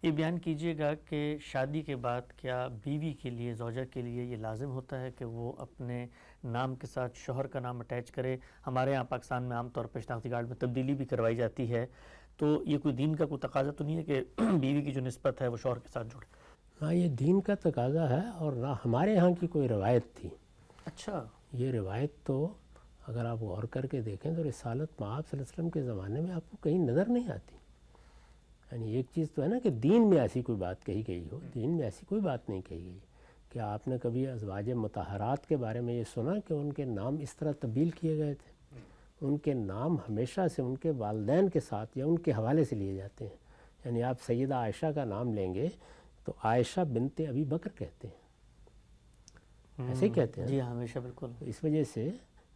یہ بیان کیجئے گا کہ شادی کے بعد کیا بیوی کے لیے، زوجہ کے لیے یہ لازم ہوتا ہے کہ وہ اپنے نام کے ساتھ شوہر کا نام اٹیچ کرے؟ ہمارے یہاں پاکستان میں عام طور پہ شناختی کارڈ میں تبدیلی بھی کروائی جاتی ہے، تو یہ کوئی دین کا کوئی تقاضا تو نہیں ہے کہ بیوی کی جو نسبت ہے وہ شوہر کے ساتھ جڑے؟ نہ یہ دین کا تقاضا ہے اور نہ ہمارے یہاں کی کوئی روایت تھی۔ اچھا، یہ روایت تو اگر آپ غور کر کے دیکھیں تو رسالت مآب صلی اللہ علیہ وسلم کے زمانے میں آپ کو کہیں نظر نہیں آتی۔ یعنی ایک چیز تو ہے نا کہ دین میں ایسی کوئی بات کہی گئی ہو، دین میں ایسی کوئی بات نہیں کہی گئی۔ کیا آپ نے کبھی ازواج مطہرات کے بارے میں یہ سنا کہ ان کے نام اس طرح تبدیل کیے گئے تھے؟ ان کے نام ہمیشہ سے ان کے والدین کے ساتھ یا ان کے حوالے سے لیے جاتے ہیں۔ یعنی آپ سیدہ عائشہ کا نام لیں گے تو عائشہ بنت ابی بکر کہتے ہیں، ایسے ہی کہتے ہیں۔ جی ہمیشہ، بالکل۔ اس وجہ سے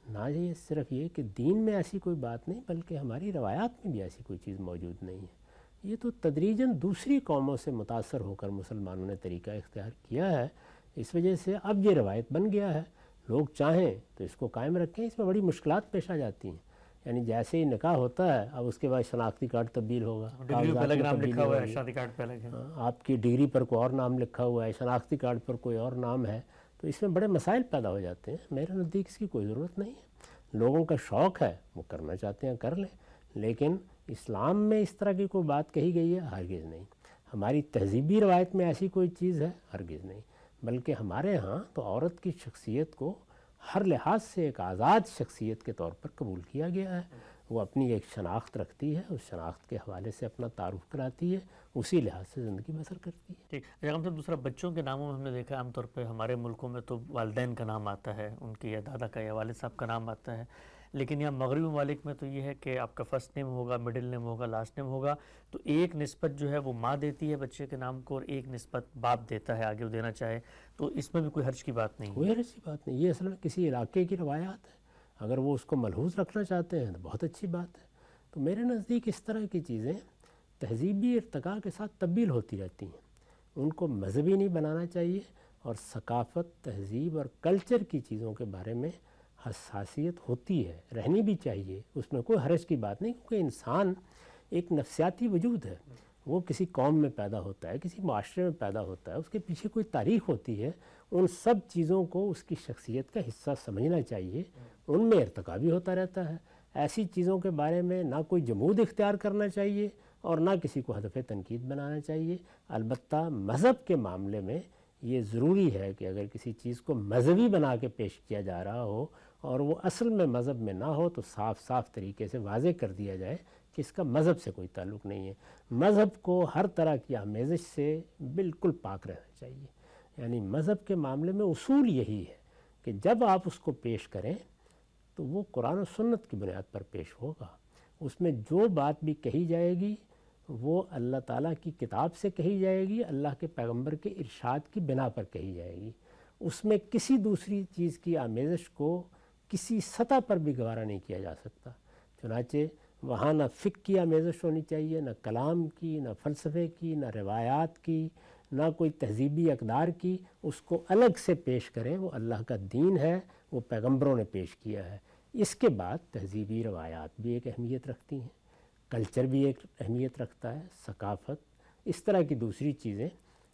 نہ یہ صرف یہ کہ دین میں ایسی کوئی بات نہیں، بلکہ ہماری روایات میں بھی ایسی کوئی چیز موجود نہیں ہے۔ یہ تو تدریجاً دوسری قوموں سے متاثر ہو کر مسلمانوں نے طریقہ اختیار کیا ہے، اس وجہ سے اب یہ روایت بن گیا ہے۔ لوگ چاہیں تو اس کو قائم رکھیں، اس میں بڑی مشکلات پیش آ جاتی ہیں۔ یعنی جیسے ہی نکاح ہوتا ہے اب اس کے بعد شناختی کارڈ تبدیل ہوگا، ڈگری پہ الگ نام لکھا ہوا ہے، شناختی کارڈ پہ الگ ہے، آپ کی ڈگری پر کوئی اور نام لکھا ہوا ہے، شناختی کارڈ پر کوئی اور نام ہے، تو اس میں بڑے مسائل پیدا ہو جاتے ہیں۔ میرے نزدیک اس کی کوئی ضرورت نہیں ہے۔ لوگوں کا شوق ہے، وہ کرنا چاہتے ہیں کر لیں، لیکن اسلام میں اس طرح کی کوئی بات کہی گئی ہے؟ ہرگز نہیں۔ ہماری تہذیبی روایت میں ایسی کوئی چیز ہے؟ ہرگز نہیں۔ بلکہ ہمارے ہاں تو عورت کی شخصیت کو ہر لحاظ سے ایک آزاد شخصیت کے طور پر قبول کیا گیا ہے۔ وہ اپنی ایک شناخت رکھتی ہے، اس شناخت کے حوالے سے اپنا تعارف کراتی ہے، اسی لحاظ سے زندگی بسر کرتی ہے۔ ٹھیک۔ اگر صاحب دوسرا بچوں کے ناموں میں ہم نے دیکھا عام طور پہ ہمارے ملکوں میں تو والدین کا نام آتا ہے، ان کے یا دادا کا یا والد صاحب کا نام آتا ہے، لیکن یہاں مغربی ممالک میں تو یہ ہے کہ آپ کا فرسٹ نیم ہوگا، مڈل نیم ہوگا، لاسٹ نیم ہوگا، تو ایک نسبت جو ہے وہ ماں دیتی ہے بچے کے نام کو اور ایک نسبت باپ دیتا ہے آگے وہ دینا چاہے، تو اس میں بھی کوئی حرج کی بات نہیں ہے؟ کوئی حرج کی بات نہیں، یہ اصل میں کسی علاقے کی روایات ہے، اگر وہ اس کو ملحوظ رکھنا چاہتے ہیں تو بہت اچھی بات ہے۔ تو میرے نزدیک اس طرح کی چیزیں تہذیبی ارتقاء کے ساتھ تبدیل ہوتی رہتی ہیں، ان کو مذہبی نہیں بنانا چاہیے، اور ثقافت، تہذیب اور کلچر کی چیزوں کے بارے میں حساسیت ہوتی ہے، رہنی بھی چاہیے، اس میں کوئی حرج کی بات نہیں، کیونکہ انسان ایک نفسیاتی وجود ہے، وہ کسی قوم میں پیدا ہوتا ہے، کسی معاشرے میں پیدا ہوتا ہے، اس کے پیچھے کوئی تاریخ ہوتی ہے، ان سب چیزوں کو اس کی شخصیت کا حصہ سمجھنا چاہیے، ان میں ارتقاء بھی ہوتا رہتا ہے۔ ایسی چیزوں کے بارے میں نہ کوئی جمود اختیار کرنا چاہیے اور نہ کسی کو ہدف تنقید بنانا چاہیے۔ البتہ مذہب کے معاملے میں یہ ضروری ہے کہ اگر کسی چیز کو مذہبی بنا کے پیش کیا جا رہا ہو اور وہ اصل میں مذہب میں نہ ہو تو صاف صاف طریقے سے واضح کر دیا جائے کہ اس کا مذہب سے کوئی تعلق نہیں ہے۔ مذہب کو ہر طرح کی آمیزش سے بالکل پاک رہنا چاہیے۔ یعنی مذہب کے معاملے میں اصول یہی ہے کہ جب آپ اس کو پیش کریں تو وہ قرآن و سنت کی بنیاد پر پیش ہوگا، اس میں جو بات بھی کہی جائے گی وہ اللہ تعالیٰ کی کتاب سے کہی جائے گی، اللہ کے پیغمبر کے ارشاد کی بنا پر کہی جائے گی، اس میں کسی دوسری چیز کی آمیزش کو کسی سطح پر بھی گوارا نہیں کیا جا سکتا۔ چنانچہ وہاں نہ فقہ کی آمیزش ہونی چاہیے، نہ کلام کی، نہ فلسفے کی، نہ روایات کی، نہ کوئی تہذیبی اقدار کی، اس کو الگ سے پیش کریں، وہ اللہ کا دین ہے، وہ پیغمبروں نے پیش کیا ہے۔ اس کے بعد تہذیبی روایات بھی ایک اہمیت رکھتی ہیں، کلچر بھی ایک اہمیت رکھتا ہے، ثقافت، اس طرح کی دوسری چیزیں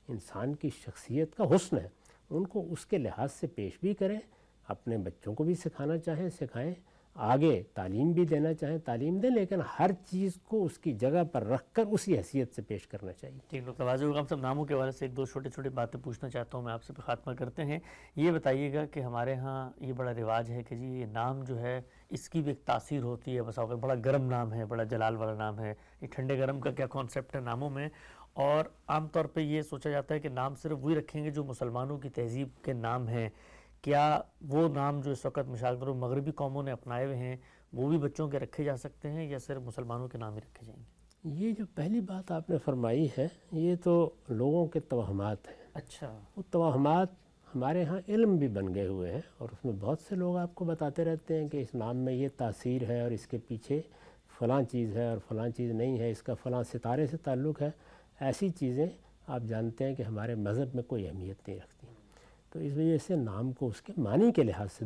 انسان کی شخصیت کا حسن ہے، ان کو اس کے لحاظ سے پیش بھی کریں، اپنے بچوں کو بھی سکھانا چاہیں سکھائیں، آگے تعلیم بھی دینا چاہیں تعلیم دیں، لیکن ہر چیز کو اس کی جگہ پر رکھ کر اسی حیثیت سے پیش کرنا چاہیے۔ ٹھیک، ڈاکٹر واضح ہوگا، ہم سب ناموں کے حوالے سے ایک دو چھوٹے چھوٹے باتیں پوچھنا چاہتا ہوں، میں آپ سے خاتمہ کرتے ہیں۔ یہ بتائیے گا کہ ہمارے ہاں یہ بڑا رواج ہے کہ جی یہ نام جو ہے اس کی بھی ایک تاثیر ہوتی ہے، بس اوقات بڑا گرم نام ہے، بڑا جلال والا نام ہے، یہ ٹھنڈے گرم کا کیا کانسیپٹ ہے ناموں میں؟ اور عام طور پہ یہ سوچا جاتا ہے کہ نام صرف وہی رکھیں گے جو مسلمانوں کی تہذیب کے نام ہیں، کیا وہ نام جو اس وقت مثال کے طور پر مغربی قوموں نے اپنائے ہوئے ہیں وہ بھی بچوں کے رکھے جا سکتے ہیں یا صرف مسلمانوں کے نام ہی رکھے جائیں گے؟ یہ جو پہلی بات آپ نے فرمائی ہے یہ تو لوگوں کے توہمات ہیں۔ اچھا، وہ توہمات ہمارے ہاں علم بھی بن گئے ہوئے ہیں، اور اس میں بہت سے لوگ آپ کو بتاتے رہتے ہیں کہ اس نام میں یہ تاثیر ہے اور اس کے پیچھے فلاں چیز ہے اور فلاں چیز نہیں ہے، اس کا فلاں ستارے سے تعلق ہے۔ ایسی چیزیں آپ جانتے ہیں کہ ہمارے مذہب میں کوئی اہمیت نہیں رکھتی، تو اس وجہ سے نام کو اس کے معنی کے لحاظ سے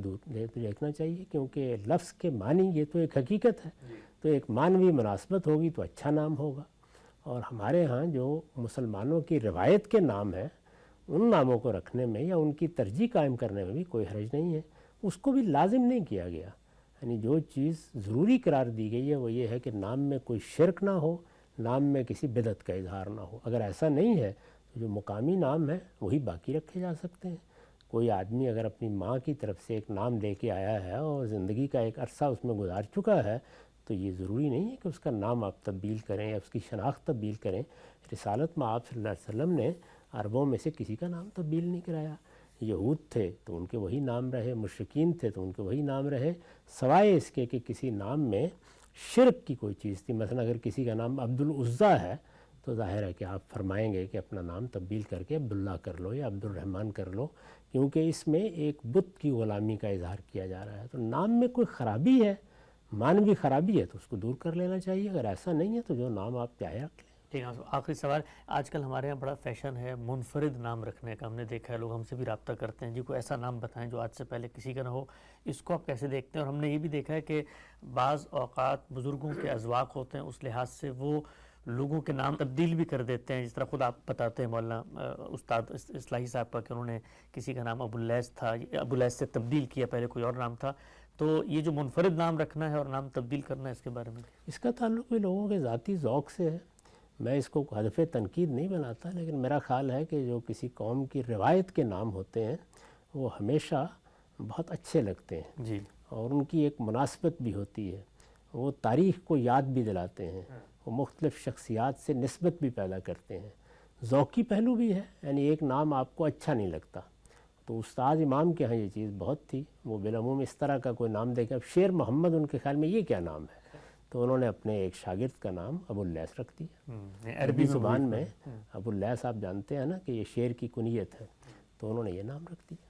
دیکھنا چاہیے، کیونکہ لفظ کے معنی یہ تو ایک حقیقت ہے، تو ایک معنوی مناسبت ہوگی تو اچھا نام ہوگا، اور ہمارے ہاں جو مسلمانوں کی روایت کے نام ہیں ان ناموں کو رکھنے میں یا ان کی ترجیح قائم کرنے میں بھی کوئی حرج نہیں ہے، اس کو بھی لازم نہیں کیا گیا۔ یعنی جو چیز ضروری قرار دی گئی ہے وہ یہ ہے کہ نام میں کوئی شرک نہ ہو، نام میں کسی بدعت کا اظہار نہ ہو۔ اگر ایسا نہیں ہے تو جو مقامی نام ہیں وہی باقی رکھے جا سکتے ہیں۔ کوئی آدمی اگر اپنی ماں کی طرف سے ایک نام لے کے آیا ہے اور زندگی کا ایک عرصہ اس میں گزار چکا ہے تو یہ ضروری نہیں ہے کہ اس کا نام آپ تبدیل کریں یا اس کی شناخت تبدیل کریں۔ رسالت میں آپ صلی اللہ علیہ وسلم نے عربوں میں سے کسی کا نام تبدیل نہیں کرایا۔ یہود تھے تو ان کے وہی نام رہے، مشرکین تھے تو ان کے وہی نام رہے، سوائے اس کے کہ کسی نام میں شرک کی کوئی چیز تھی۔ مثلا اگر کسی کا نام عبدالعزیٰ ہے تو ظاہر ہے کہ آپ فرمائیں گے کہ اپنا نام تبدیل کر کے عبداللہ کر لو یا عبدالرحمن کر لو، کیونکہ اس میں ایک بت کی غلامی کا اظہار کیا جا رہا ہے۔ تو نام میں کوئی خرابی ہے، معنوی خرابی ہے تو اس کو دور کر لینا چاہیے، اگر ایسا نہیں ہے تو جو نام آپ چاہے رکھ لیں۔ ٹھیک ہے، آخری سوال، آج کل ہمارے یہاں بڑا فیشن ہے منفرد نام رکھنے کا، ہم نے دیکھا ہے لوگ ہم سے بھی رابطہ کرتے ہیں، جی کوئی ایسا نام بتائیں جو آج سے پہلے کسی کا نہ ہو، اس کو آپ کیسے دیکھتے ہیں؟ اور ہم نے یہ بھی دیکھا ہے کہ بعض اوقات بزرگوں کے اذواق ہوتے ہیں، اس لحاظ سے وہ لوگوں کے نام تبدیل بھی کر دیتے ہیں، جس طرح خود آپ بتاتے ہیں مولانا استاد اصلاحی صاحب کا کہ انہوں نے کسی کا نام ابواللیث تھا، ابواللیث سے تبدیل کیا، پہلے کوئی اور نام تھا۔ تو یہ جو منفرد نام رکھنا ہے اور نام تبدیل کرنا ہے، اس کے بارے میں اس کا تعلق بھی لوگوں کے ذاتی ذوق سے ہے، میں اس کو ہدف تنقید نہیں بناتا، لیکن میرا خیال ہے کہ جو کسی قوم کی روایت کے نام ہوتے ہیں وہ ہمیشہ بہت اچھے لگتے ہیں جی، اور ان کی ایک مناسبت بھی ہوتی ہے، وہ تاریخ کو یاد بھی دلاتے ہیں، وہ مختلف شخصیات سے نسبت بھی پیدا کرتے ہیں۔ ذوقی پہلو بھی ہے، یعنی ایک نام آپ کو اچھا نہیں لگتا تو استاد امام کے ہاں یہ چیز بہت تھی، وہ بالعموم اس طرح کا کوئی نام دے کے، اب شیر محمد ان کے خیال میں یہ کیا نام ہے، تو انہوں نے اپنے ایک شاگرد کا نام ابواللیث رکھ دیا۔ عربی زبان میں ابواللیث آپ جانتے ہیں نا کہ یہ شیر کی کنیت ہے، تو انہوں نے یہ نام رکھ دیا۔